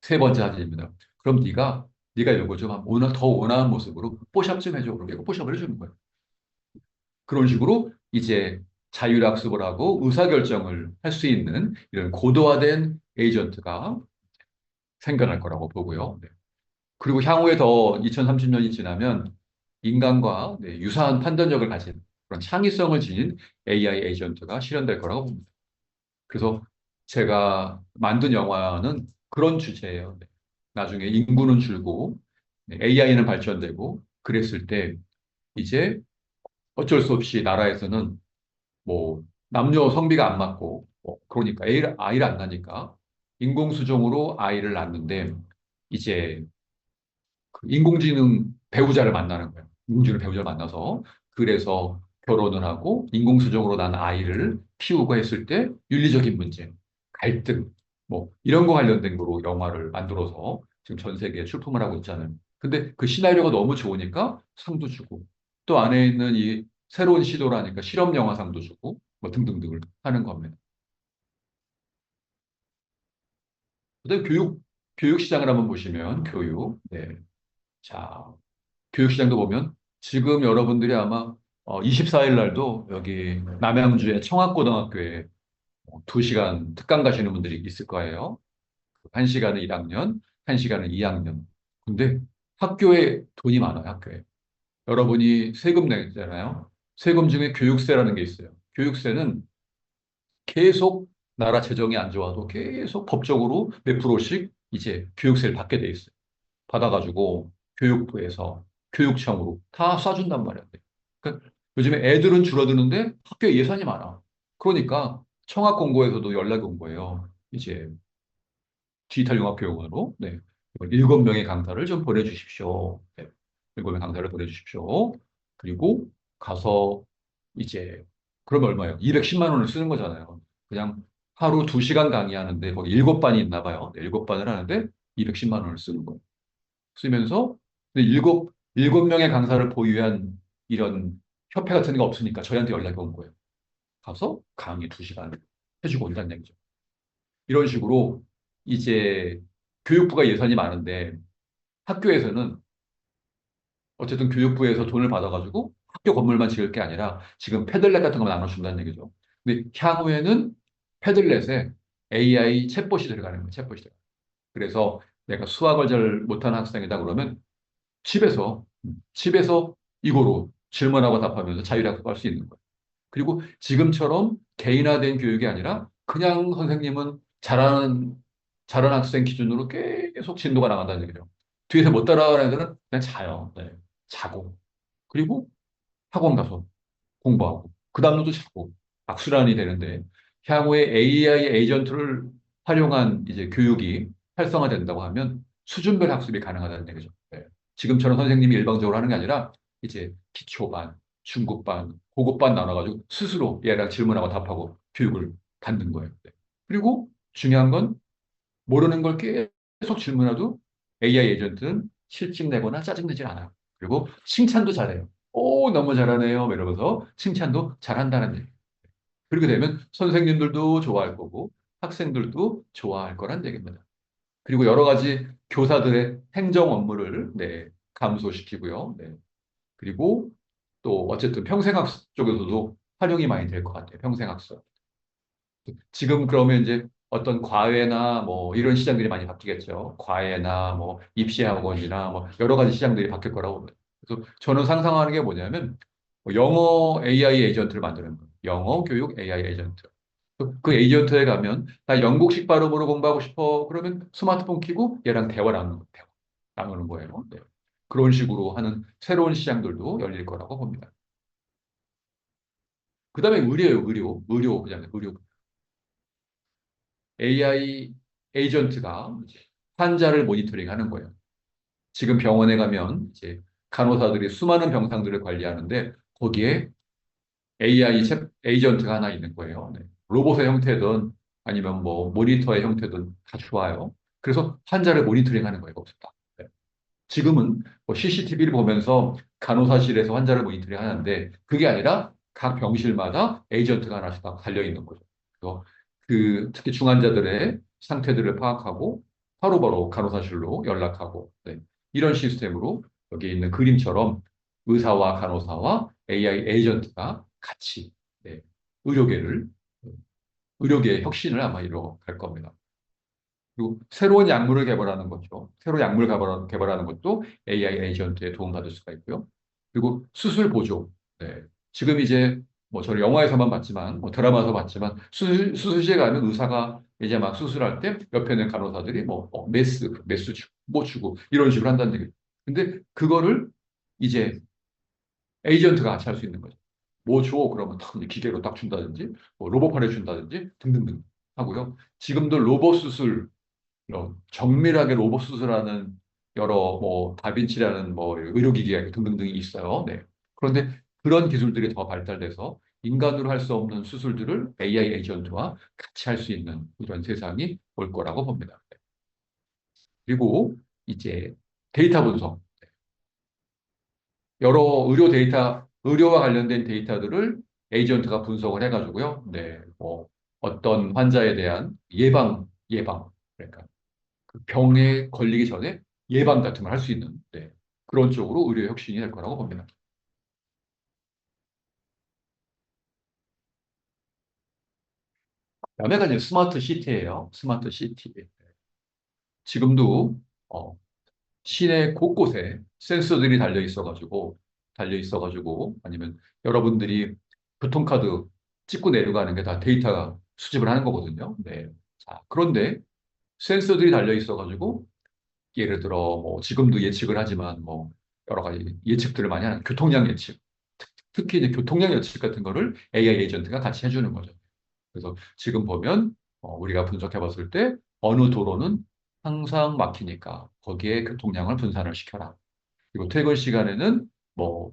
세 번째 사진입니다. 그럼 네가 이거 좀 더 온화한 모습으로 뽀샵 좀 해줘. 그러고 뽀샵을 해주는 거예요. 그런 식으로 이제 자율학습을 하고 의사결정을 할 수 있는 이런 고도화된 에이전트가 생겨날 거라고 보고요. 네. 그리고 향후에 더 2030년이 지나면 인간과 네, 유사한 판단력을 가진 그런 창의성을 지닌 AI 에이전트가 실현될 거라고 봅니다. 그래서 제가 만든 영화는 그런 주제예요. 네. 나중에 인구는 줄고 AI는 발전되고 그랬을 때 이제 어쩔 수 없이 나라에서는 뭐 남녀 성비가 안 맞고 그러니까 아이를 안 낳으니까 인공수정으로 아이를 낳는데 이제 그 인공지능 배우자를 만나는 거예요. 인공지능 배우자를 만나서 그래서 결혼을 하고 인공수정으로 난 아이를 키우고 했을 때 윤리적인 문제, 갈등, 뭐 이런 거 관련된 거로 영화를 만들어서 지금 전 세계에 출품을 하고 있잖아요. 근데 그 시나리오가 너무 좋으니까 상도 주고, 또 안에 있는 이 새로운 시도라니까 실험 영화상도 주고 뭐 등등등을 하는 겁니다. 그다음 교육 시장을 한번 보시면 네. 자, 교육시장도 보면 지금 여러분들이 아마 24일 날도 여기 남양주의 청학고등학교에 2시간 특강 가시는 분들이 있을 거예요. 1시간은 1학년, 1시간은 2학년. 근데 학교에 돈이 많아요, 학교에. 여러분이 세금 내잖아요. 세금 중에 교육세라는 게 있어요. 교육세는 계속 나라 재정이 안 좋아도 계속 법적으로 몇 프로씩 이제 교육세를 받게 돼 있어요. 받아가지고 교육부에서 교육청으로 다 쏴준단 말이야. 그러니까 요즘에 애들은 줄어드는데 학교에 예산이 많아. 그러니까 청학공고에서도 연락이 온 거예요. 이제 디지털 융합교육원으로 네. 7명의 강사를 좀 보내주십시오. 네. 7명의 강사를 보내주십시오. 그리고 가서 이제 그러면 얼마예요? 210만 원을 쓰는 거잖아요. 그냥 하루 2시간 강의하는데 거기 7반이 있나 봐요. 네, 7반을 하는데 210만 원을 쓰는 거예요. 쓰면서 일곱 명의 강사를 보유한 이런 협회 같은 게 없으니까 저희한테 연락이 온 거예요. 가서 강의 2시간 해주고 온다는 얘기죠. 이런 식으로 이제 교육부가 예산이 많은데 학교에서는 어쨌든 교육부에서 돈을 받아가지고 학교 건물만 지을 게 아니라 지금 패들렛 같은 거 나눠준다는 얘기죠. 근데 향후에는 패들렛에 AI 챗봇이 들어가는 거예요. 챗봇이 들어가는 거예요. 그래서 내가 수학을 잘 못하는 학생이다 그러면 집에서 이거로 질문하고 답하면서 자율학습할 수 있는 거예요. 그리고 지금처럼 개인화된 교육이 아니라 그냥 선생님은 잘하는 학생 기준으로 계속 진도가 나간다는 얘기죠. 뒤에서 못 따라가는 애들은 그냥 자요. 네. 자고. 그리고 학원 가서 공부하고. 그 다음날도 자고. 악순환이 되는데 향후에 AI 에이전트를 활용한 이제 교육이 활성화된다고 하면 수준별 학습이 가능하다는 얘기죠. 네. 지금처럼 선생님이 일방적으로 하는 게 아니라 이제 기초반, 중급반, 고급반 나눠가지고 스스로 얘랑 질문하고 답하고 교육을 받는 거예요. 네. 그리고 중요한 건 모르는 걸 계속 질문해도 AI 에이전트는 실증내거나 짜증내지 않아요. 그리고 칭찬도 잘해요. 오, 너무 잘하네요. 뭐 이러면서 칭찬도 잘한다는 얘기예요. 그렇게 되면 선생님들도 좋아할 거고 학생들도 좋아할 거란 얘기입니다. 그리고 여러 가지 교사들의 행정 업무를 네, 감소시키고요. 네. 그리고 또 어쨌든 평생학습 쪽에서도 활용이 많이 될 것 같아요. 평생학습. 지금 그러면 이제 어떤 과외나 뭐 이런 시장들이 많이 바뀌겠죠. 과외나 뭐 입시학원이나 뭐 여러 가지 시장들이 바뀔 거라고 봅니다. 그래서 저는 상상하는 게 뭐냐면 뭐 영어 AI 에이전트를 만드는 거예요. 영어 교육 AI 에이전트. 그 에이전트에 가면 나 영국식 발음으로 공부하고 싶어. 그러면 스마트폰 켜고 얘랑 대화 나누는 거예요. 네. 그런 식으로 하는 새로운 시장들도 열릴 거라고 봅니다. 그다음에 의료예요, 의료, 그냥 의료. AI 에이전트가 이제 환자를 모니터링 하는 거예요. 지금 병원에 가면 이제 간호사들이 수많은 병상들을 관리하는데 거기에 AI 에이전트가 하나 있는 거예요. 네. 로봇의 형태든 아니면 뭐 모니터의 형태든 다 좋아요. 그래서 환자를 모니터링 하는 거예요. 거기서 딱. 네. 지금은 뭐 CCTV를 보면서 간호사실에서 환자를 모니터링 하는데 그게 아니라 각 병실마다 에이전트가 하나씩 딱 달려 있는 거죠. 그래서 그 특히 중환자들의 상태들을 파악하고 바로바로 간호사실로 연락하고 네. 이런 시스템으로 여기 있는 그림처럼 의사와 간호사와 AI 에이전트가 같이 네. 의료계를 의료계의 혁신을 아마 이뤄갈 겁니다. 그리고 새로운 약물을 개발하는 거죠. 새로운 약물 개발하는 것도 AI 에이전트에 도움받을 수가 있고요. 그리고 수술 보조. 네. 지금 이제 뭐 저는 영화에서만 봤지만 뭐 드라마에서 봤지만 수술실에 가면 의사가 이제 막 수술할 때 옆에 있는 간호사들이 뭐 메스 주고 뭐 주고 이런 식으로 한다는 얘기죠. 근데 그거를 이제 에이전트가 같이 할 수 있는 거죠. 뭐 줘? 그러면 탁 기계로 딱 준다든지 뭐 로봇팔에 준다든지 등등등 하고요. 지금도 로봇 수술 정밀하게 로봇 수술하는 여러 뭐 다빈치라는 뭐 의료기기가 등등등이 있어요. 네. 그런데 그런 기술들이 더 발달돼서 인간으로 할 수 없는 수술들을 AI 에이전트와 같이 할 수 있는 이런 세상이 올 거라고 봅니다. 네. 그리고 이제 데이터 분석. 여러 의료와 관련된 데이터들을 에이전트가 분석을 해가지고요. 네, 뭐 어떤 환자에 대한 예방, 그러니까 그 병에 걸리기 전에 예방 같은 걸 할 수 있는 네, 그런 쪽으로 의료 혁신이 될 거라고 봅니다. 다음에가 이제 스마트 시티예요. 스마트 시티. 지금도 어, 시내 곳곳에 센서들이 달려 있어가지고 아니면 여러분들이 교통카드 찍고 내려가는 게 다 데이터 수집을 하는 거거든요. 네. 자, 그런데 센서들이 달려 있어가지고 예를 들어 뭐 지금도 예측을 하지만 뭐 여러 가지 예측들을 많이 하는 교통량 예측, 특히 이제 교통량 예측 같은 거를 AI 에이전트가 같이 해주는 거죠. 그래서 지금 보면 우리가 분석해 봤을 때 어느 도로는 항상 막히니까 거기에 교통량을 분산을 시켜라. 그리고 퇴근 시간에는 뭐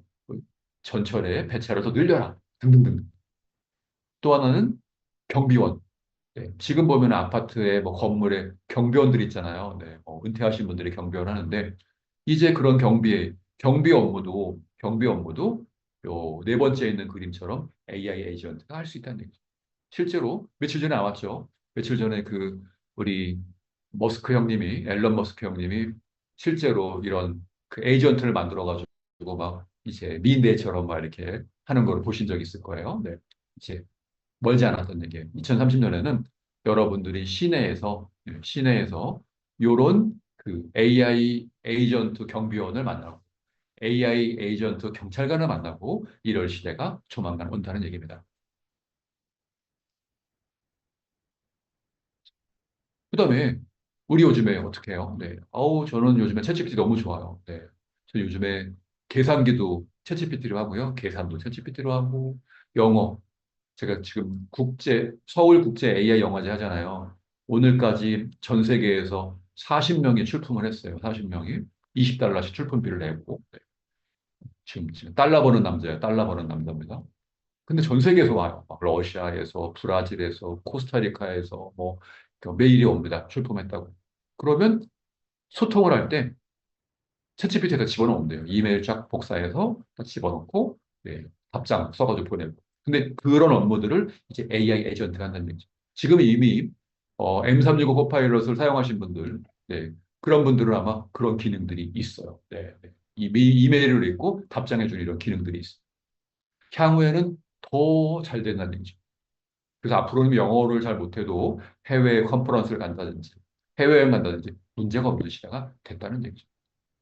전철에 배차를 더 늘려라. 등등등. 또 하나는 경비원. 네, 지금 보면 아파트에 뭐 건물에 경비원들 있잖아요. 네, 은퇴하신 분들이 경비원 하는데 이제 그런 경비 업무도 요 네 번째 있는 그림처럼 AI 에이전트가 할 수 있다는 얘기죠. 실제로 며칠 전에 나왔죠. 며칠 전에 그 우리 앨런 머스크 형님이 실제로 이런 그 에이전트를 만들어가지고 막 이제 미인대처럼 막 이렇게 하는 걸 보신 적 있을 거예요. 네. 이제 멀지 않았던 얘기예요. 2030년에는 여러분들이 시내에서 요런 그 AI 에이전트 경비원을 만나고 AI 에이전트 경찰관을 만나고 이럴 시대가 조만간 온다는 얘기입니다. 그다음에 우리 요즘에 어떻게 해요? 네. 저는 요즘에 챗GPT 너무 좋아요. 네. 저 요즘에 계산기도 챗GPT로 하고요. 계산도 챗GPT로 하고 영어 제가 지금 서울 국제 AI 영화제 하잖아요. 오늘까지 전 세계에서 40명이 출품을 했어요. 40명이. 20달러씩 출품비를 내고. 네. 지금 달러 버는 남자예요. 달러 버는 남자입니다. 근데 전 세계에서 와요. 막 러시아에서, 브라질에서, 코스타리카에서 그 메일이 옵니다. 출품했다고. 그러면 소통을 할 때 챗GPT에다 집어넣으면 돼요. 이메일 쫙 복사해서 딱 집어넣고 네, 답장 써가지고 보내고. 근데 그런 업무들을 이제 AI 에이전트가 한다는 얘기죠. 지금 이미 M365 코파일럿을 사용하신 분들, 네, 그런 분들은 아마 그런 기능들이 있어요. 네, 네. 이메일을 읽고 답장해주는 이런 기능들이 있어요. 향후에는 더 잘 된다는 얘기죠. 그래서 앞으로는 영어를 잘 못해도 해외 컨퍼런스를 간다든지 해외여행 간다든지 문제가 없는 시대가 됐다는 얘기죠.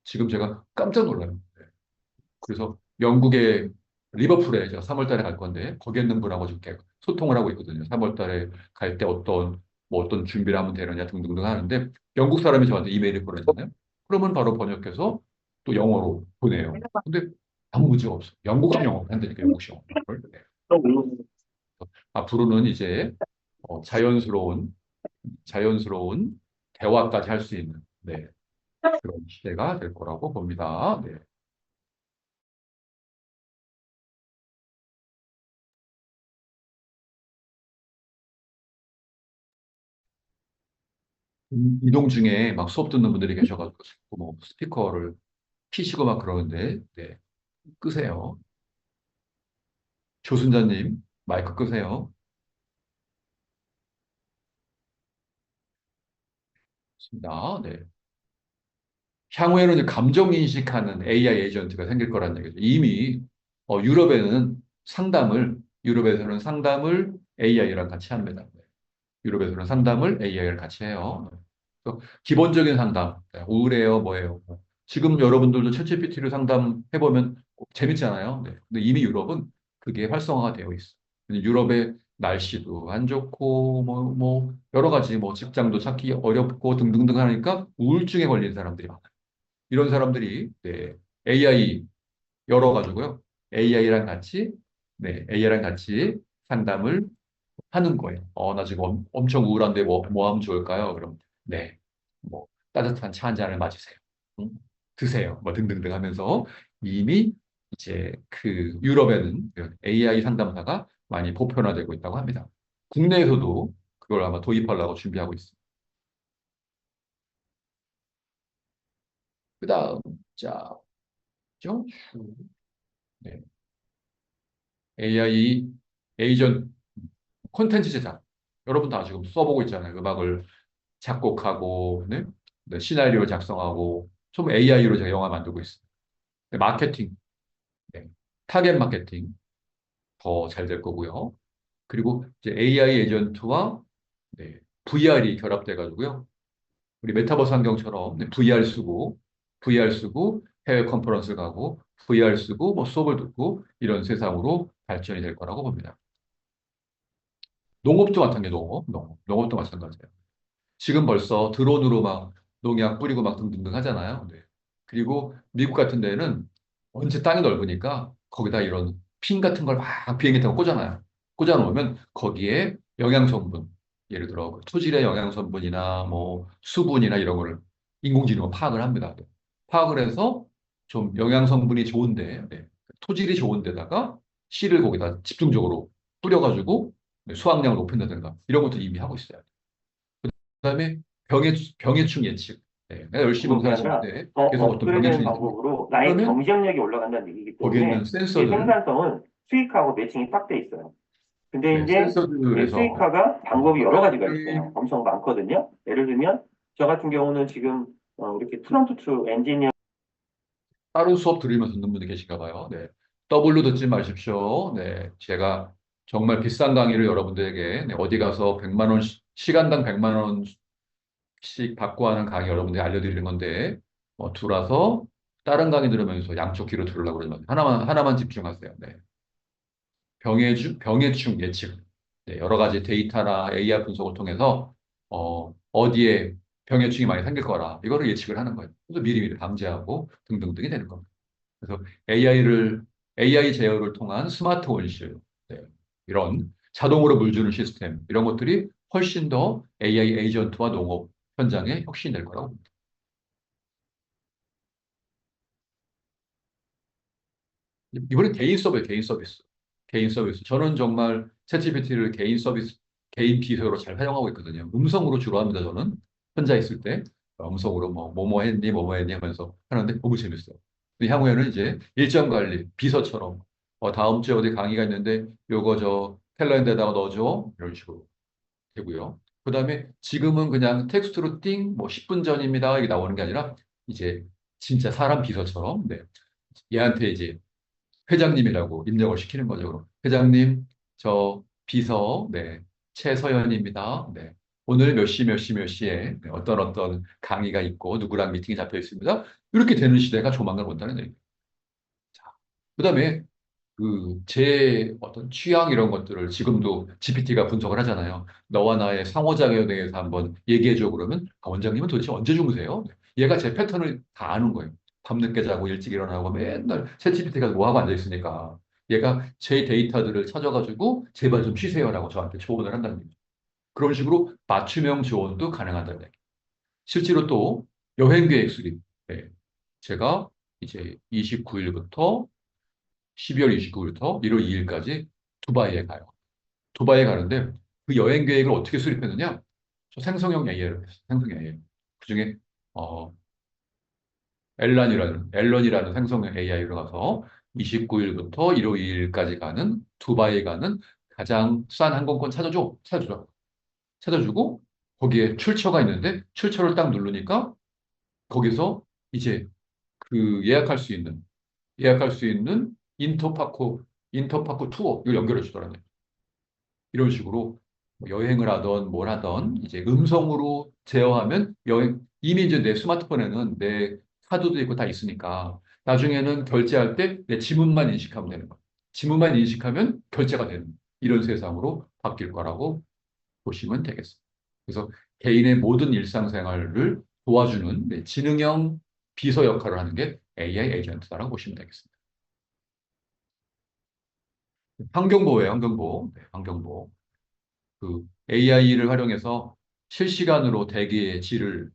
지금 제가 깜짝 놀라요. 네. 그래서 영국의 리버풀에 제가 3월 달에 갈 건데 거기에 있는 분하고 지금 계속 소통을 하고 있거든요. 3월 달에 갈 때 어떤 준비를 하면 되느냐 등등등 하는데 영국 사람이 저한테 이메일을 보내잖아요. 그러면 바로 번역해서 또 영어로 보내요. 근데 아무 문제가 없어. 영국식 영어를 한다니까 영국식 영어를. 네. 앞으로는 이제 자연스러운 대화까지 할 수 있는 네, 그런 시대가 될 거라고 봅니다. 네. 이동 중에 막 수업 듣는 분들이 계셔가지고 자꾸 스피커를 키시고 막 그러는데 네, 끄세요. 조순자님 마이크 끄세요. 좋습니다. 네. 향후에는 이제 감정 인식하는 AI 에이전트가 생길 거라는 얘기죠. 이미 유럽에는 유럽에서는 상담을 AI랑 같이 합니다. 네. 유럽에서는 상담을 AI를 같이 해요. 그래서 기본적인 상담, 네, 우울해요, 뭐예요. 지금 여러분들도 챗GPT를 상담해보면 재밌잖아요. 네. 근데 이미 유럽은 그게 활성화가 되어 있어. 유럽의 날씨도 안 좋고, 여러 가지, 직장도 찾기 어렵고 등등등 하니까 우울증에 걸린 사람들이 많아요. 이런 사람들이, 네, AI 열어가지고요. AI랑 같이 상담을 하는 거예요. 나 지금 엄청 우울한데 뭐 하면 좋을까요? 그럼, 네, 따뜻한 차 한 잔을 마시세요. 응? 드세요. 등등등 하면서 이미 이제 그 유럽에는 그 AI 상담사가 많이 보편화되고 있다고 합니다. 국내에서도 그걸 아마 도입하려고 준비하고 있습니다. 그 다음, 자, 죠? 네. AI 에이전 콘텐츠 제작. 여러분 다 지금 써보고 있잖아요. 음악을 작곡하고, 네? 네, 시나리오 작성하고, 전부 AI로 제가 영화 만들고 있어요. 네, 마케팅, 네, 타겟 마케팅 더 잘 될 거고요. 그리고 이제 AI 에이전트와 네, VR이 결합돼가지고요. 우리 메타버스 환경처럼 네, VR 쓰고 해외 컨퍼런스 가고, VR 쓰고 수업을 듣고 이런 세상으로 발전이 될 거라고 봅니다. 농업도 마찬가지예요. 농업도 마찬가지예요. 지금 벌써 드론으로 막 농약 뿌리고 막 등등등 하잖아요. 네. 그리고 미국 같은 데는 원체 땅이 넓으니까 거기다 이런 핀 같은 걸 막 비행기 타고 꽂아놔요. 꽂아놓으면 거기에 영양 성분, 예를 들어 그 토질의 영양 성분이나 수분이나 이런 거를 인공지능으로 파악을 합니다. 네. 파악을 해서 좀 영양 성분이 좋은데, 네. 토질이 좋은 데다가 씨를 거기다 집중적으로 뿌려가지고 네, 수확량을 높인다든가 이런 것도 이미 하고 있어요. 그다음에 병해충 예측. 네, 내가 열심히 그게 농사를 아니라 짓는데 더 계속 어떤 업그레이드된 병해충이 생겨. 방법으로 나의 그러면 경쟁력이 올라간다는 얘기이기 거기에 있는 때문에 이 센서들, 생산성은 수익하고 매칭이 딱 돼 있어요. 근데 네, 이제 이 센서들에서 수익화가 방법이 여러 가지가 이 있어요. 엄청 많거든요. 예를 들면 저 같은 경우는 지금 이렇게 프론트 투 엔지니어 다른 수업 들으면서 듣는 분들 계신가 봐요. 네. 더블로 듣지 마십시오. 네. 제가 정말 비싼 강의를 여러분들에게 네, 어디 가서 100만 원, 시간당 100만 원씩 받고 하는 강의 여러분들이 알려드리는 건데, 들어서 다른 강의 들으면서 양쪽 귀로 들으려고 그러지 마세요. 하나만 집중하세요. 네. 병해충 예측. 네, 여러 가지 데이터나 AI 분석을 통해서, 어디에 병해충이 많이 생길 거라. 이거를 예측을 하는 거예요. 그래서 미리미리 방지하고 등등등이 되는 겁니다. 그래서 AI 제어를 통한 스마트 온실, 네, 이런 자동으로 물 주는 시스템, 이런 것들이 훨씬 더 AI 에이전트와 농업 현장에 혁신이 될 거라고 봅니다. 이번에 개인 서비스, 개인 서비스. 개인 서비스. 저는 정말 챗GPT를 개인 서비스, 개인 비서로 잘 활용하고 있거든요. 음성으로 주로 합니다, 저는. 혼자 있을 때. 음성으로 뭐뭐 했니, 뭐뭐 했니 하면서 하는데 너무 재밌어요. 근데 향후에는 이제 일정 관리, 비서처럼, 다음 주에 어디 강의가 있는데 요거 저 캘린더에다가 넣어줘. 이런 식으로 되고요. 그 다음에 지금은 그냥 텍스트로 띵, 뭐 10분 전입니다. 이게 나오는 게 아니라 이제 진짜 사람 비서처럼, 네. 얘한테 이제 회장님이라고 입력을 시키는 거죠. 그럼 회장님, 저 비서, 네, 최서연입니다. 네, 오늘 몇 시, 몇 시, 몇 시에 네, 어떤 강의가 있고 누구랑 미팅이 잡혀 있습니다. 이렇게 되는 시대가 조만간 온다는 얘기예요. 자, 그다음에 제 어떤 취향 이런 것들을 지금도 GPT가 분석을 하잖아요. 너와 나의 상호작용에 대해서 한번 얘기해줘 그러면 원장님은 도대체 언제 주무세요? 얘가 제 패턴을 다 아는 거예요. 밤늦게 자고 일찍 일어나고 맨날 챗GPT가 뭐하고 앉아있으니까 얘가 제 데이터들을 찾아가지고 제발 좀 쉬세요라고 저한테 조언을 한다는 얘기죠. 그런 식으로 맞춤형 조언도 가능하다는 얘기. 실제로 또 여행 계획 수립. 네. 제가 이제 29일부터 12월 29일부터 1월 2일까지 두바이에 가요. 두바이에 가는데 그 여행 계획을 어떻게 수립했느냐? 저 생성형 AI를 했어요. 생성형 AI. 그중에 어, 앨런이라는 생성형 AI로 가서 29일부터 1월 2일까지 가는 두바이에 가는 가장 싼 항공권 찾아주고 거기에 출처가 있는데 출처를 딱 누르니까 거기서 이제 예약할 수 있는 인터파크 투어 이걸 연결해 주더라고요. 이런 식으로 뭐 여행을 하던 뭘 하던 이제 음성으로 제어하면 이미 이제 내 스마트폰에는 내 카드도 있고 다 있으니까 나중에는 결제할 때 내 지문만 인식하면 되는 거예요. 지문만 인식하면 결제가 되는 이런 세상으로 바뀔 거라고 보시면 되겠습니다. 그래서 개인의 모든 일상생활을 도와주는 지능형 비서 역할을 하는 게 AI 에이전트다라고 보시면 되겠습니다. 환경보호예요, 환경보호. 네, 환경보호. AI를 활용해서 실시간으로 대기의 질을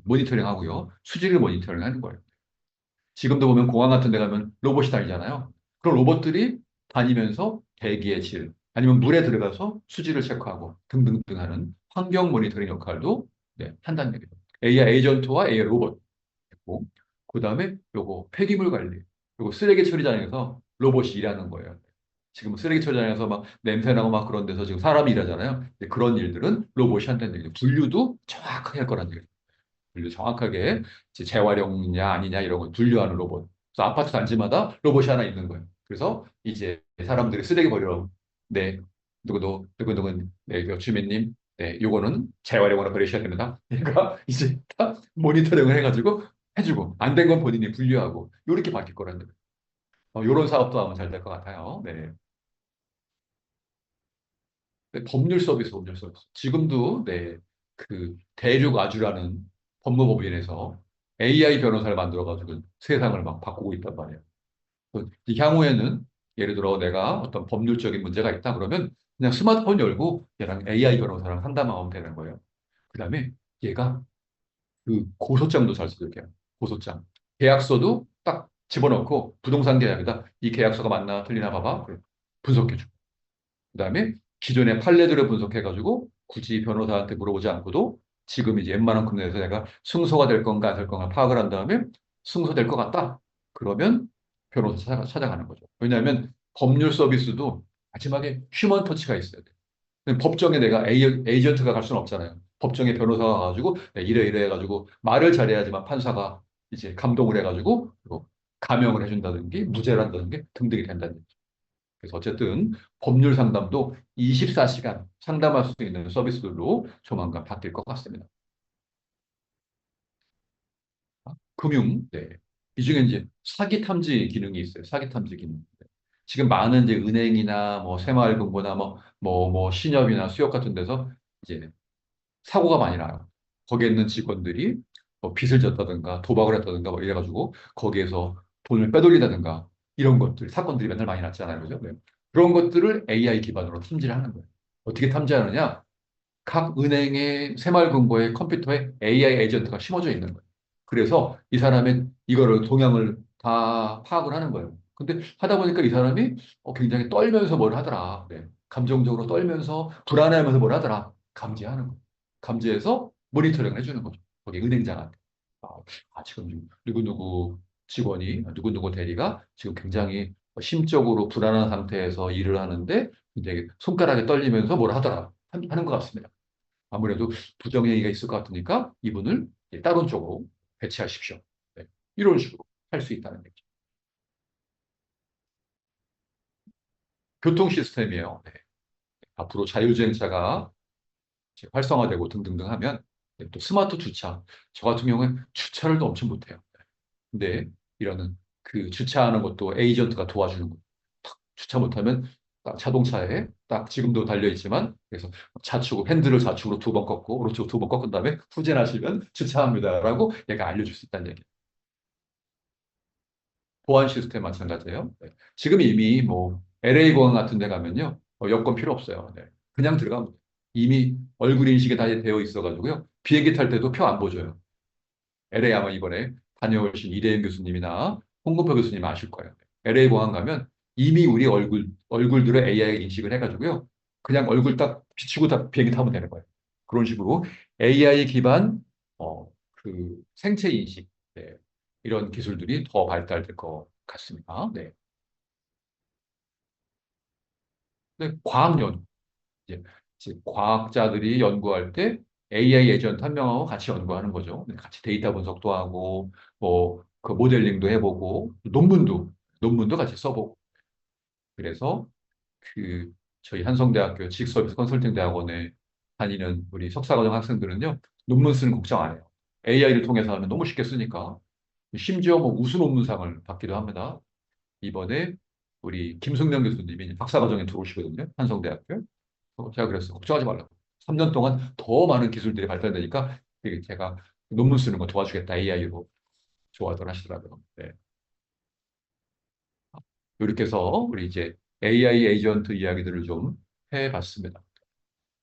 모니터링 하고요. 수질을 모니터링 하는 거예요. 지금도 보면 공항 같은 데 가면 로봇이 다니잖아요. 그런 로봇들이 다니면서 대기의 질, 아니면 물에 들어가서 수질을 체크하고 등등등 하는 환경 모니터링 역할도 네, 한다는 얘기죠. AI 에이전트와 AI 로봇 있고, 그 다음에 요거 폐기물 관리, 요거 쓰레기 처리장에서 로봇이 일하는 거예요. 지금 쓰레기 처리장에서 막 냄새나고 막 그런 데서 지금 사람이 일하잖아요. 근데 그런 일들은 로봇이 한다는 얘기죠. 분류도 정확하게 할 거라는 얘기죠. 분류 정확하게 이제 재활용이냐 아니냐 이런 걸 분류하는 로봇. 그래서 아파트 단지마다 로봇이 하나 있는 거예요. 그래서 이제 사람들이 쓰레기 버리러 네 누구누구 네 주민님 네 요거는 재활용으로 버리셔야 됩니다. 그러니까 이제 다 모니터링을 해가지고 해주고 안 된 건 본인이 분류하고 이렇게 바뀔 거라는 거예요. 이런 사업도 하면 잘 될 것 같아요. 네. 네, 법률 서비스, 법률 서비스. 지금도 네, 대륙 아주라는 법무법인에서 AI 변호사를 만들어가지고 세상을 막 바꾸고 있단 말이에요. 이 향후에는 예를 들어 내가 어떤 법률적인 문제가 있다 그러면 그냥 스마트폰 열고 얘랑 AI 변호사랑 상담하면 되는 거예요. 그 다음에 얘가 고소장도 잘 써줄게요. 고소장. 계약서도 딱 집어넣고 부동산 계약이다. 이 계약서가 맞나 틀리나 봐봐. 그래. 분석해줘. 그다음에 기존의 판례들을 분석해가지고 굳이 변호사한테 물어보지 않고도 지금 이제 웬만한 내에서 내가 승소가 될 건가 안 될 건가 파악을 한 다음에 승소될 것 같다. 그러면 변호사 찾아가는 거죠. 왜냐하면 법률 서비스도 마지막에 휴먼 터치가 있어야 돼. 법정에 내가 에이전트가 갈 수는 없잖아요. 법정에 변호사가 가가지고 네, 이래 해가지고 말을 잘해야지만 판사가 이제 감동을 해가지고 또 감형을 해준다든지 무죄를 한다는 게 등등이 된다는 얘기죠. 그래서 어쨌든 법률 상담도 24시간 상담할 수 있는 서비스들로 조만간 바뀔 것 같습니다. 금융, 네. 이 중에 이제 사기 탐지 기능이 있어요. 사기 탐지 기능. 네. 지금 많은 이제 은행이나 뭐 새마을금고나 뭐 신협이나 수협 같은 데서 이제 사고가 많이 나요. 거기에 있는 직원들이 뭐 빚을 졌다든가 도박을 했다든가 뭐 이래가지고 거기에서 돈을 빼돌리다든가 이런 것들, 사건들이 맨날 많이 났잖아요. 그죠? 네. 그런 것들을 AI 기반으로 탐지를 하는 거예요. 어떻게 탐지하느냐? 각 은행의 새마을금고의 컴퓨터에 AI 에이전트가 심어져 있는 거예요. 그래서 이 사람의 이거를 동향을 다 파악을 하는 거예요. 근데 하다 보니까 이 사람이 굉장히 떨면서 뭘 하더라. 네. 감정적으로 떨면서 불안해하면서 뭘 하더라. 감지하는 거예요. 감지해서 모니터링을 해주는 거죠. 거기 은행장한테. 아, 지금 누구누구 직원이, 누구누구 대리가 지금 굉장히 심적으로 불안한 상태에서 일을 하는데 굉장히 손가락이 떨리면서 뭘 하더라. 하는 것 같습니다. 아무래도 부정행위가 있을 것 같으니까 이분을 다른 쪽으로 배치하십시오. 네. 이런 식으로 할 수 있다는 얘기죠. 교통 시스템이에요. 네. 앞으로 자율주행차가 이제 활성화되고 등등등 하면 또 스마트 주차. 저 같은 경우는 주차를 또 엄청 못해요. 근데 이런 그 주차하는 것도 에이전트가 도와주는 거예요. 탁 주차 못하면 딱 자동차에 딱 지금도 달려 있지만 그래서 핸들을 좌측으로 2번 꺾고 오른쪽으로 2번 꺾은 다음에 후진하시면 주차합니다라고 얘가 알려줄 수 있다는 얘기예요. 보안 시스템 마찬가지예요. 네. 지금 이미 뭐 LA 공항 같은 데 가면요. 여권 필요 없어요. 네. 그냥 들어가면 돼요. 이미 얼굴 인식이 다 되어 있어가지고요. 비행기 탈 때도 표 안 보줘요. LA 아마 이번에 다녀오신 이대현 교수님이나 홍금표 교수님 아실 거예요. LA 공항 가면 이미 우리 얼굴들을 AI 인식을 해가지고요. 그냥 얼굴 딱 비추고 다 비행기 타면 되는 거예요. 그런 식으로 AI 기반 생체 인식 네. 이런 기술들이 더 발달될 것 같습니다. 네. 근데 과학 연구 이제 과학자들이 연구할 때 AI 에이전트 한 명하고 같이 연구하는 거죠. 네, 같이 데이터 분석도 하고 뭐 그 모델링도 해보고 논문도 같이 써보고 그래서 그 저희 한성대학교 지식서비스 컨설팅 대학원에 다니는 우리 석사과정 학생들은요 논문 쓰는 거 걱정 안 해요. AI를 통해서 하면 너무 쉽게 쓰니까 심지어 뭐 우수 논문상을 받기도 합니다. 이번에 우리 김승명 교수님이 박사과정에 들어오시거든요. 한성대학교. 제가 그랬어요. 걱정하지 말라고. 3년 동안 더 많은 기술들이 발달되니까 제가 논문 쓰는 거 도와주겠다. AI로 좋아들 하시더라고요. 네. 이렇게 해서 우리 이제 AI 에이전트 이야기들을 좀 해봤습니다.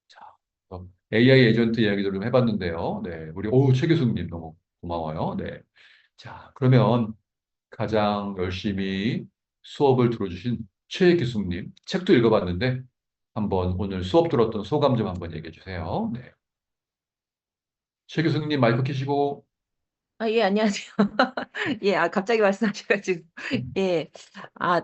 자, AI 에이전트 이야기들을 좀 해봤는데요. 네, 우리 최 교수님 너무 고마워요. 네. 자, 그러면 가장 열심히 수업을 들어주신 최 교수님 책도 읽어봤는데 한번 오늘 수업 들었던 소감 좀 한번 얘기해 주세요. 네. 최 교수님 마이크 켜시고 예, 안녕하세요. 예, 갑자기 말씀하셔가지고. 예,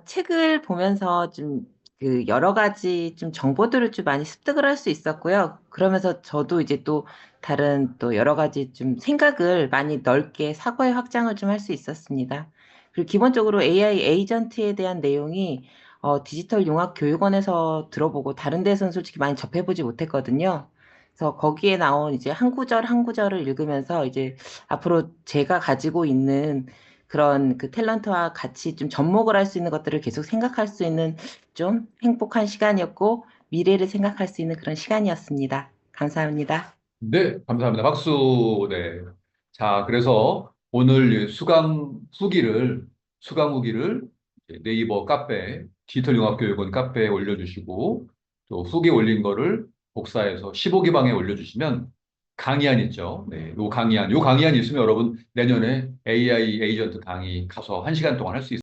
책을 보면서 좀 그 여러 가지 좀 정보들을 좀 많이 습득을 할 수 있었고요. 그러면서 저도 이제 또 다른 또 여러 가지 좀 생각을 많이 넓게 사고의 확장을 좀 할 수 있었습니다. 그리고 기본적으로 AI 에이전트에 대한 내용이 디지털융합교육원에서 들어보고 다른 데서는 솔직히 많이 접해보지 못했거든요. 그래서 거기에 나온 이제 한 구절 한 구절을 읽으면서 이제 앞으로 제가 가지고 있는 그런 그 탤런트와 같이 좀 접목을 할 수 있는 것들을 계속 생각할 수 있는 좀 행복한 시간이었고 미래를 생각할 수 있는 그런 시간이었습니다. 감사합니다. 네, 감사합니다. 박수. 네. 자, 그래서 오늘 수강 후기를 네이버 카페, 디지털융합교육원 카페에 올려주시고, 또 후기 올린 거를 복사해서 15기 방에 올려주시면 강의안 있죠. 네, 요 강의안 있으면 여러분 내년에 AI 에이전트 강의 가서 1시간 동안 할 수 있어요.